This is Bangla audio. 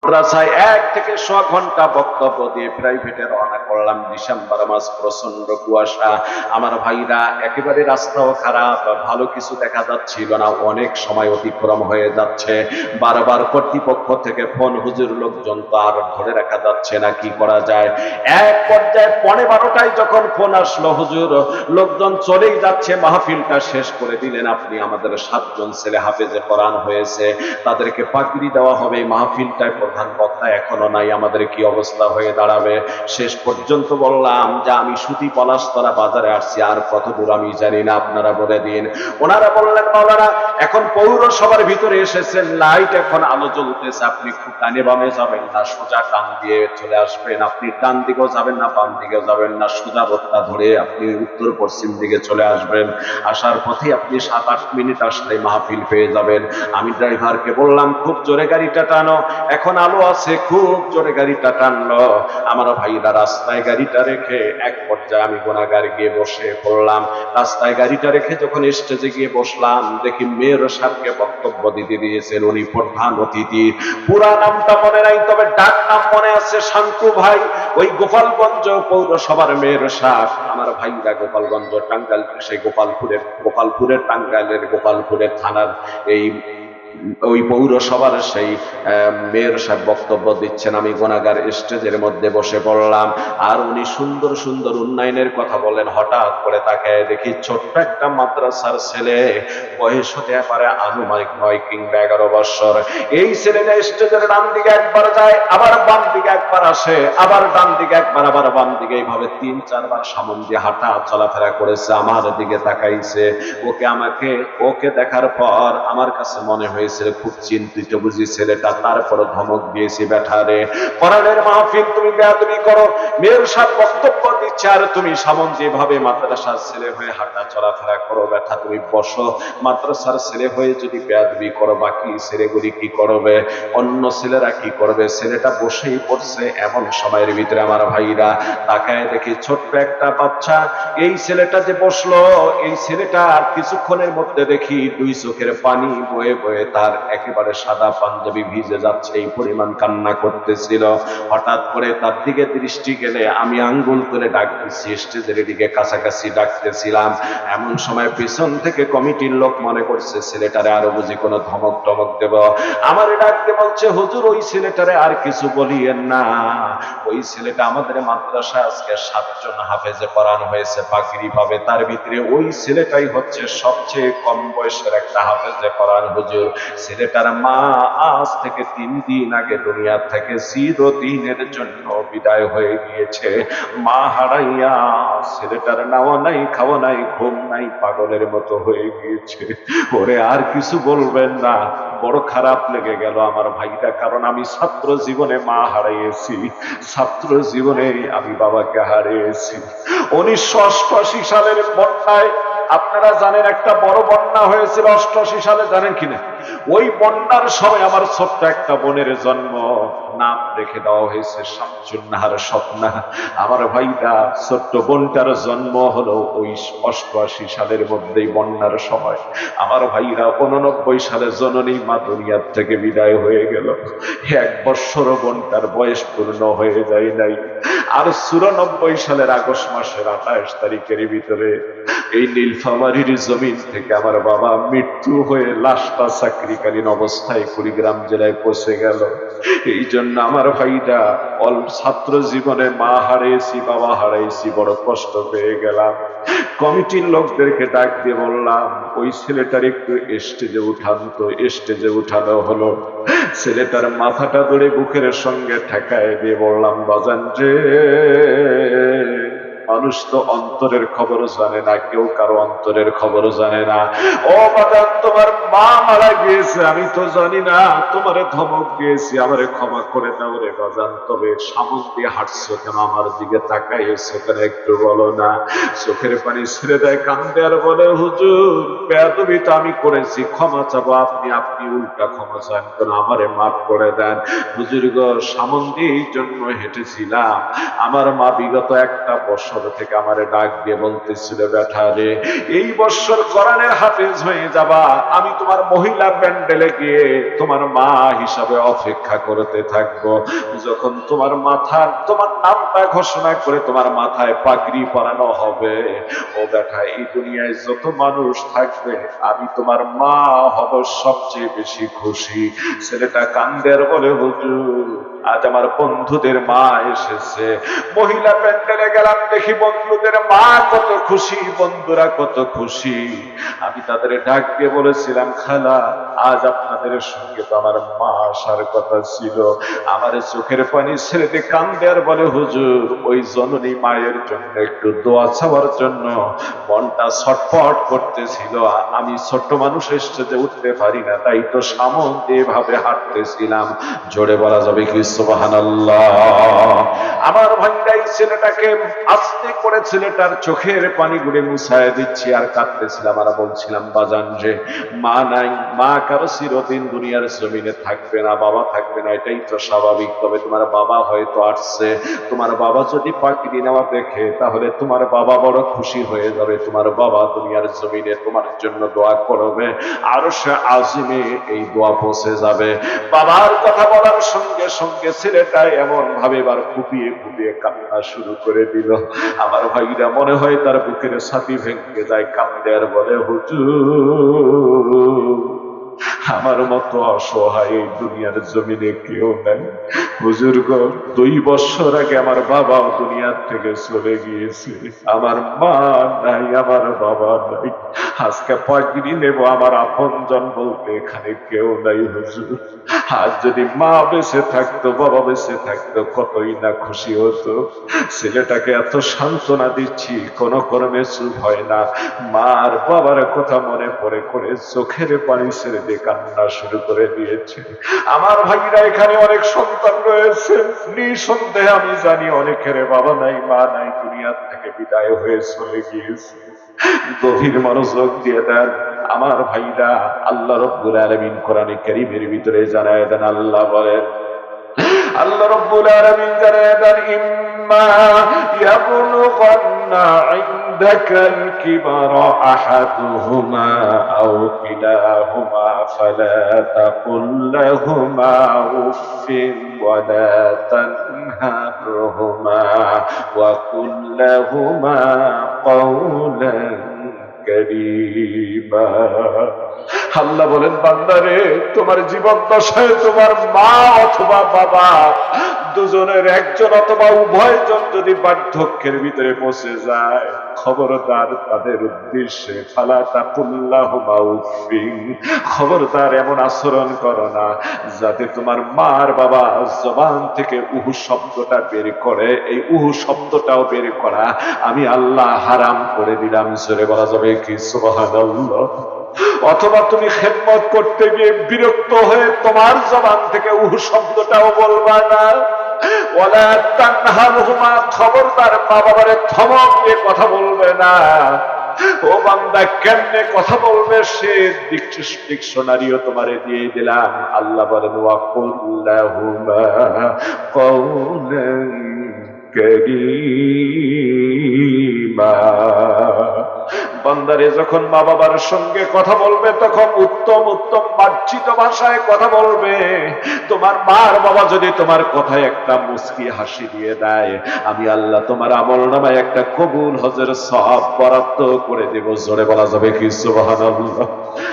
মাদ্রাসায় 1 থেকে 100 ঘন্টা বক্তব্য দিয়ে প্রাইভেটে রওনা করলাম। ডিসেম্বর মাস, প্রচন্ড কুয়াশা। আমার ভাইরা, একেবারে রাস্তাও খারাপ, ভালো কিছু দেখা যাচ্ছিল না, অনেক সময় অতিক্রম হয়ে যাচ্ছে। বারবার কর্তৃপক্ষ থেকে ফোন, হুজুর লোকজন তো আর ধরে রাখা যাচ্ছে না, কি করা যায়। এক পর্যায়ে 12:15টায় যখন ফোন আসলো, হুজুর লোকজন চলেই যাচ্ছে, মাহফিলটা শেষ করে দিলেন আপনি। আমাদের 7 জন ছেলে হাফেজে কোরআন হয়েছে, তাদেরকে পাগড়ি দেওয়া হবে, মাহফিলটায় প্রধান বক্তা এখনো নাই, আমাদের কি অবস্থা হয়ে দাঁড়াবে। শেষ পর্যন্ত বললাম যে আমি সুতি পলাশতলা বাজারে আসছি, আর কত দূর আমি জানি না, আপনারা বলে দিন। ওনারা বললেন, মাওলানা এখন পৌরসভার ভিতরে এসেছেন, লাইট এখন আলো জ্বলতেছে, আপনি খুব ডানে বামে যাবেন না, সোজা ডান দিয়ে চলে আসবেন। আপনি ডান দিকেও যাবেন না, বাম দিকেও যাবেন না, সোজা রোডটা ধরে আপনি উত্তর পশ্চিম দিকে চলে আসবেন। আসার পথে আপনি 7-8 মিনিট আসলে মাহফিল পেয়ে যাবেন। আমি ড্রাইভারকে বললাম, খুব জোরে গাড়িটা টানো, এখন আলো আছে, খুব জোরে গাড়িটা টানলো। আমার ভাইরা রাস্তায় গাড়িটা রেখে এক পর্যায়ে আমি গুনাহগার গিয়ে বসে পড়লাম। রাস্তায় গাড়িটা রেখে যখন স্টেজে গিয়ে বসলাম, দেখি মেয়র সাহেবকে বক্তব্য দিতে দিয়েছেন, উনি প্রধান অতিথি। পুরা নামটা মনে নাই, তবে ডাক নাম মনে আছে, শান্তু ভাই। ওই গোপালগঞ্জ পৌরসভার মেয়র সাহেব। আমার ভাইরা গোপালগঞ্জ টাঙ্গাইল, সেই গোপালপুরের টাঙ্গাইলের গোপালপুরের থানার এই ওই পৌরসভার সেই মেয়র সাহেব বক্তব্য দিচ্ছেন। আমি গুনাহগার স্টেজের মধ্যে বসে পড়লাম, আর উনি সুন্দর সুন্দর উন্নয়নের কথা বলেন। হঠাৎ করে তাকায় দেখি ছোট্ট একটা মাদ্রাসার ছেলে, বয়স হতে পারে আনুমানিক 9 কিংবা 11 বছর। এই ছেলেটা স্টেজের ডান দিকে একবার যায়, আবার বাম দিকে একবার আসে, আবার ডান দিকে একবার, আবার বাম দিকে, এইভাবে 3-4 বার সামন দিয়ে হাঁটা চলাফেরা করেছে। আমার দিকে তাকাইছে। ওকে দেখার পর আমার কাছে মনে হয়েছে খুব চিন্তিত বুঝি ছেলেটা। তারপর ধমক দিয়েছি, ব্যাঠারে, কোরআনের মাহফিল তুমি বেয়াদবি করো, মেয়র সাহেব বক্তব্য দিচ্ছে আর তুমি সামন যেভাবে মাদ্রাসার ছেলে হয়ে হাঁটা চলাফেরা করো, ব্যাঠা তুমি বসো। মাদ্রাসার ছেলে হয়ে যদি বেয়াদবি করো, বাকি ছেলেগুলি কি করবে, অন্য ছেলেরা কি করবে? ছেলেটা বসেই পড়ছে। এমন সময়ের ভিতরে আমার ভাইরা তাকায় দেখি ছোট্ট একটা বাচ্চা। এই ছেলেটা যে বসলো, এই ছেলেটা আর কিছুক্ষণের মধ্যে দেখি 2 চোখের পানি বয়ে বয়ে তার একেবারে সাদা পাঞ্জাবি ভিজে যাচ্ছে, এই পরিমাণ কান্না করতেছিল। হঠাৎ করে তার দিকে দৃষ্টি গেলে আমি আঙ্গুল তুলে ডাক দিচ্ছি, স্টেজের দিকে কাছাকাছি ডাকতেছিলাম। এমন সময় পিছন থেকে কমিটির লোক মনে করছে ছেলেটারে আরো বুঝি কোনো ধমক টমক দেব। আমার ডাকতে বলছে, হুজুর ওই ছেলেটারে আর কিছু বলিয়েন না, ওই ছেলেটা আমাদের মাদ্রাসায় আজকে 7 জন হাফেজে কোরআন হয়েছে, পাগড়ি পাবে, তার ভিতরে ওই ছেলেটাই হচ্ছে সবচেয়ে কম বয়সের একটা হাফেজে কোরআন। হুজুর ছেলেটার মা আজ থেকে 3 দিন আগে দুনিয়া থেকে চিরদিনের জন্য বিদায় হয়ে গিয়েছে। মা হারাইয়া ছেলেটার নাওয়া নাই, খাওয়া নাই, ঘুম নাই, পাগলের মতো হয়ে গিয়েছে। ওরে আর কিছু বলবেন না, বড় খারাপ লেগে গেল আমার ভাইটা, কারণ আমি ছাত্র জীবনে মা হারিয়েছি, ছাত্র জীবনে আমি বাবাকে হারিয়েছি। 1988 সালের বন্যায়, আপনারা জানেন একটা বড় বন্যা হয়েছিল 88 সালে, জানেন কিনা? ওই বন্যার সময় আমার ছোট্ট একটা বোনের জন্ম, নাম রেখে দেওয়া হয়েছে শামসুন্নাহার, স্বপ্না। আমার ভাইরা ছোট্ট বোনটার জন্ম হলো ওই 88 সালের মধ্যেই, বন্যার সময়। আমার ভাইরা 89 সালে জননী মা দুনিয়ার থেকে বিদায় হয়ে গেল। 1 বছর বোনটার বয়স পূর্ণ হয়ে যায় নাই। আর 94 সালের আগস্ট মাসের 28 তারিখের ভিতরে এই নীলফামারীর জমিন থেকে আমার বাবা মৃত্যু হয়ে লাশটা চাকরিকালীন অবস্থায় কুড়িগ্রাম জেলায় পৌঁছে গেল। এই জন্য আমার ভাইরা ছাত্র জীবনে মা হারিয়েছি, বাবা হারাইছি, বড় কষ্ট পেয়ে গেলাম। কমিটির লোকদেরকে ডাক দিয়ে বললাম, ওই ছেলেটার একটু স্টেজে উঠান তো। স্টেজে উঠানো হলো। ছেলেটার মাথাটা ধরে বুকের সঙ্গে ঠেকায় দিয়ে বললাম, বাজান রে, মানুষ তো অন্তরের খবর জানে না, কেউ কারো অন্তরের খবর জানে না। ও বাজান, তোমার মা মারা গিয়েছে, আমি তো জানি না, তোমারে ধমক দিয়েছি, আমারে ক্ষমা করে দাও রে বাজান। তবে সামন দিয়ে হাঁটছো কেন, আমার দিকে তাকাইছো কেন, একটু বলো না। চোখের পানি ছেড়ে দেয়, কান্দে আর বলে, হুজুর বেয়াদবি তো আমি করেছি, ক্ষমা চাবো। আপনি উল্টা ক্ষমা চান কেন, আমারে মাফ করে দেন। হুজুর গো, সামন দিয়ে এই জন্য হেঁটেছিলাম, আমার মা বিগত 1 বছর বছর থেকে আমারে ডাক দিয়ে বলতেছিল, বেটা রে, এই বছর কোরআনের হাফেজ হয়ে যাবা, আমি তোমার মহিলা প্যান্ডেলে গিয়ে তোমার মা হিসাবে অপেক্ষা করতে থাকবো। যখন তোমার নামটা ঘোষণা করে তোমার মাথায় পাগড়ি পরানো হবে, ও বেটা, এই দুনিয়ায় যত মানুষ থাকবে আমি তোমার মা হব সবচেয়ে বেশি খুশি। ছেলেটা কান্দে আর বলে, হুজুর, আজ আমার বন্ধুদের মা এসেছে। মহিলা প্যান্ডেলে গেলাম, দেখি বন্ধুদের মা কত খুশি, বন্ধুরা কত খুশি। আমি তাদের ডাক দিয়ে বলেছিলাম, খালা, আজ আপনাদের সঙ্গে তো আমার মা আসার কথা ছিল। আমার চোখের পানি ছেড়ে দিয়ে কান্দে আর বলে, হুজুর, ওই জননী মায়ের জন্য একটু দোয়া চাওয়ার জন্য মনটা ছটফট করতেছিল। আমি ছোট্ট মানুষ স্টেজে উঠতে পারি না, তাই তো সামনে এভাবে হাঁটতেছিলাম। জোরে বলা যাবে কি সুবহানাল্লাহ? আমার ভাইটাই ছেলেটাকে আস্তে করে ছেলেটার চোখের পানিগুলো মুছায় দিচ্ছি আর কাঁদতেছিলাম আর বলছিলাম, বাজান যে মা নাই, মা কারো চিরদিন দুনিয়ার জমিনে থাকবে না, বাবা থাকবে না, এটাই তো স্বাভাবিক। তবে তোমার বাবা হয়তো আসছে, তোমার বাবা যদি পাগড়ি নেওয়া দেখে তাহলে তোমার বাবা বড় খুশি হয়ে যাবে। তোমার বাবা দুনিয়ার জমিনে তোমার জন্য দোয়া করবে, আর সে আজিমে এই দোয়া পৌঁছে যাবে। বাবার কথা বলার সঙ্গে সঙ্গে ছেলেটা এমন ভাবে এবার ফুপিয়ে ফুপিয়ে কান্না শুরু করে দিল। আমার ভাইরা মনে হয় তার বুকের ছাতি ভেঙে যায়, কান্দে আর বলে, হুজুর, আমার মতো অসহায় এই দুনিয়ার জমিনে কেউ নাই। হুজুর গো, 2 বছর আগে আমার বাবাও দুনিয়ার থেকে চলে গিয়েছে, আমার মা নাই, আমার বাবা নাই। আজকে পাগড়ি নেব, আমার আপনজন বলতে এখানে কেউ নাই। হুজুর, আজ যদি মা বেঁচে থাকতো, বাবা বেঁচে থাকতো, কতই না খুশি হতো। ছেলেটাকে এত সান্ত্বনা দিচ্ছি, কোনো কর্মে চুপ হয় না। মা আর বাবার কথা মনে পড়ে করে চোখের পানি ছেড়ে দিয়ে কান্না শুরু করে দিয়েছে। আমার ভাইরা, এখানে অনেক সন্তান রয়েছে, নিঃসন্দেহে আমি জানি অনেকের বাবা নাই, মা নাই, দুনিয়ার থেকে বিদায় হয়ে চলে গিয়েছে। গভীর মনোযোগ দিয়ে দেন আমার ভাইরা। আল্লাহ রাব্বুল আলামিন কোরআনে কারীমের ভিতরে জানায় দেন, আল্লাহ বলেন, আল্লাহ রাব্বুল আলামিন জানায় দেন, ইম্মা ইয়াবলুগান্না ইনদাকাল কিবারা আহাদুহুমা আও কিলাহুমা ফালা তাকুল লাহুমা উফিন ওয়া লা তানহারহুমা ওয়া কুল লাহুমা কাওলান কারীমা। আল্লাহ বলেন, বান্দারে, তোমার জীবন দশায় তোমার মা অথবা বাবা দুজনের একজন অথবা উভয়জন যদি বার্ধক্যের ভিতরে পৌঁছে যায়, খবরদার তাদের উদ্দেশ্যে ফালা তাকুল্লাহুমা উফিন, খবরদার এমন আচরণ করো না যাতে তোমার মার বাবা জবান থেকে উহু শব্দটা বের করে। এই উহু শব্দটাও বের করা আমি আল্লাহ হারাম করে দিলাম। জোরে বলা যাবে কি সুবহানাল্লাহ? অথবা তুমি খেদমত করতে গিয়ে বিরক্ত হয়ে তোমার জবান থেকে উহু শব্দটাও বলবা না। ওয়ালা তানহারহুমা, খবরদার মা বাবারে ধমক দিয়ে কথা বলবে না। ও বান্দা, কেমনে কথা বলবে সে ডিকশনারিও তোমারে দিয়ে দিলাম। আল্লাহ বলেন, ওয়া কুল্লাহুমা কাওলান কারীমা। বান্দারে যখন মা বাবার সঙ্গে কথা বলবে তখন উত্তম উত্তম মার্জিত ভাষায় কথা বলবে। তোমার মার বাবা যদি তোমার কথায় একটা মুস্কি হাসি দিয়ে দেয়, আমি আল্লাহ তোমার আমলনামায় একটা কবুল হজের সওয়াব বরাদ্দ করে দেব। জোরে বলা যাবে কি সুবহানাল্লাহ?